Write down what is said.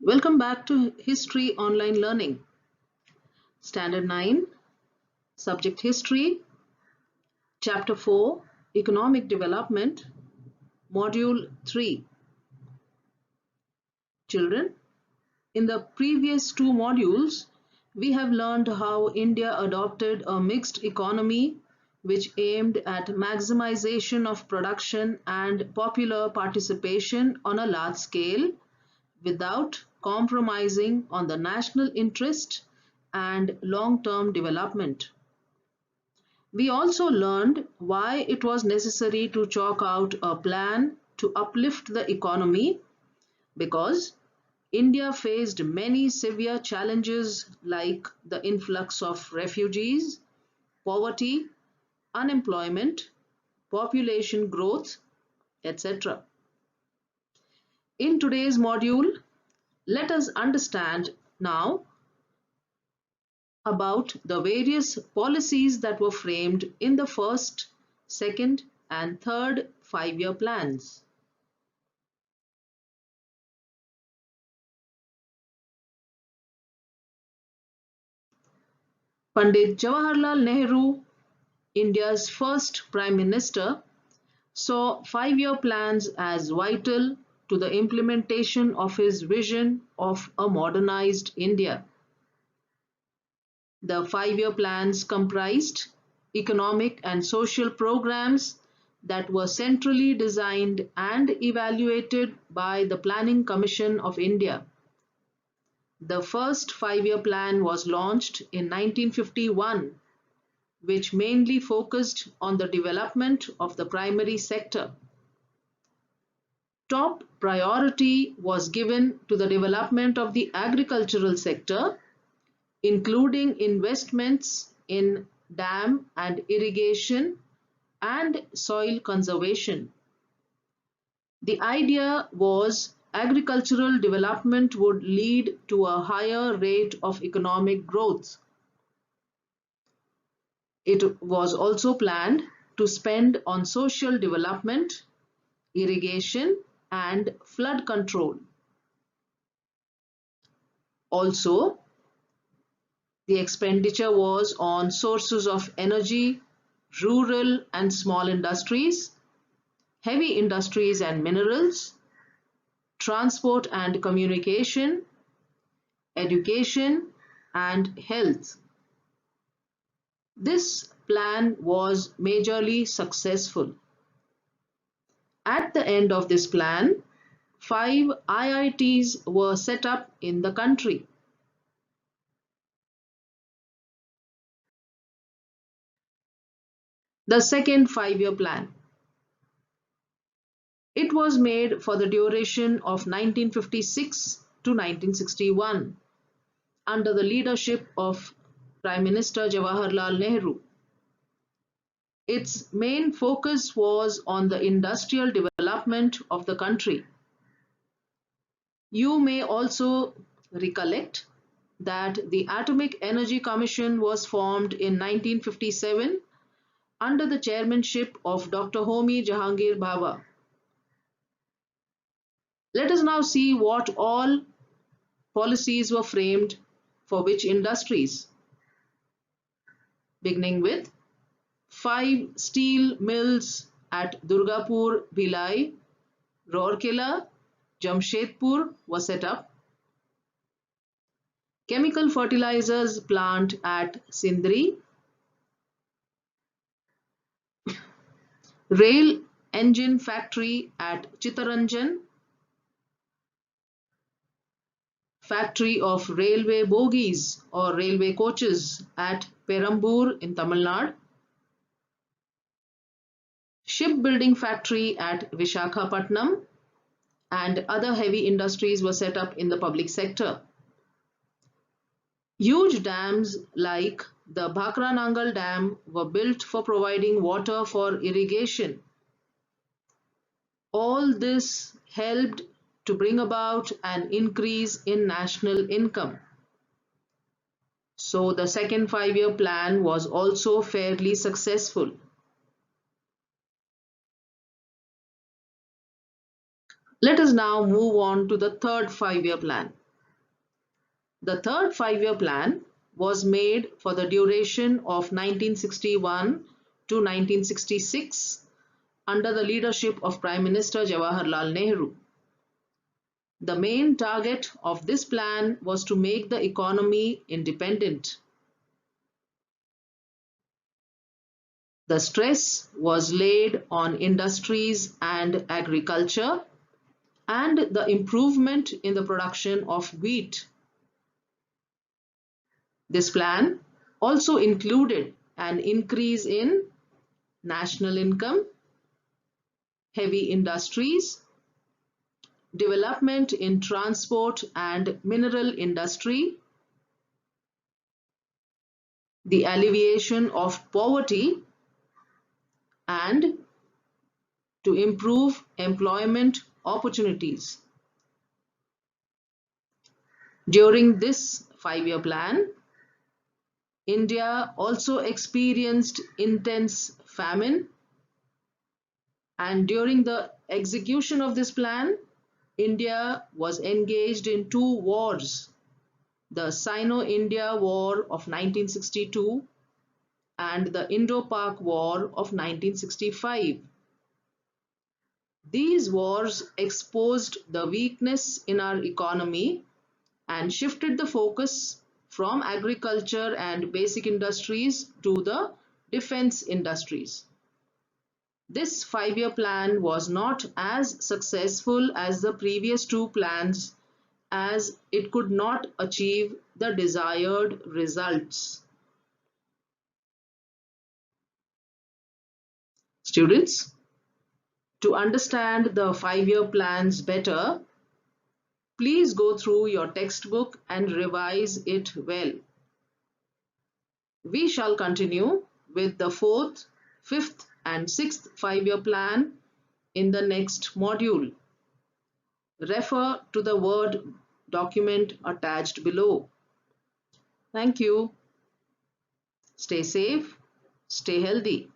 Welcome back to History Online Learning. Standard 9, Subject History, Chapter 4, Economic Development, Module 3. Children, in the previous two modules, we have learned how India adopted a mixed economy which aimed at maximization of production and popular participation on a large scale without compromising on the national interest and long-term development. We also learned why it was necessary to chalk out a plan to uplift the economy because India faced many severe challenges like the influx of refugees, poverty, unemployment, population growth, etc. In today's module, let us understand now about the various policies that were framed in the first, second, and third five-year plans. Pandit Jawaharlal Nehru, India's first Prime Minister, saw five-year plans as vital to the implementation of his vision of a modernized India. The five-year plans comprised economic and social programs that were centrally designed and evaluated by the Planning Commission of India. The first five-year plan was launched in 1951, which mainly focused on the development of the primary sector. Top priority was given to the development of the agricultural sector, including investments in dam and irrigation and soil conservation. The idea was agricultural development would lead to a higher rate of economic growth. It was also planned to spend on social development, irrigation, and flood control. Also, the expenditure was on sources of energy, rural and small industries, heavy industries and minerals, transport and communication, education, and health. This plan was majorly successful. At the end of this plan, 5 IITs were set up in the country. The second five-year plan. It was made for the duration of 1956 to 1961 under the leadership of Prime Minister Jawaharlal Nehru. Its main focus was on the industrial development of the country. You may also recollect that the Atomic Energy Commission was formed in 1957 under the chairmanship of Dr. Homi Jahangir Bhabha. Let us now see what all policies were framed for which industries. Beginning with 5 steel mills at Durgapur, Bhilai, Rourkela, Jamshedpur were set up. Chemical fertilizers plant at Sindri. Rail engine factory at Chittaranjan. Factory of railway bogies or railway coaches at Perambur in Tamil Nadu. Shipbuilding factory at Vishakhapatnam and other heavy industries were set up in the public sector. Huge dams like the Bhakranangal Dam were built for providing water for irrigation. All this helped to bring about an increase in national income. So the second five-year plan was also fairly successful. Let us now move on to the third five-year plan. The third five-year plan was made for the duration of 1961 to 1966 under the leadership of Prime Minister Jawaharlal Nehru. The main target of this plan was to make the economy independent. The stress was laid on industries and agriculture and the improvement in the production of wheat. This plan also included an increase in national income, heavy industries, development in transport and mineral industry, the alleviation of poverty, and to improve employment opportunities. During this five-year plan, India also experienced intense famine, and during the execution of this plan, India was engaged in two wars, the Sino-India War of 1962 and the Indo-Pak War of 1965. These wars exposed the weakness in our economy and shifted the focus from agriculture and basic industries to the defense industries. This five-year plan was not as successful as the previous two plans as it could not achieve the desired results. Students, to understand the five-year plans better, please go through your textbook and revise it well. We shall continue with the fourth, fifth, and sixth five-year plan in the next module. Refer to the Word document attached below. Thank you. Stay safe, stay healthy.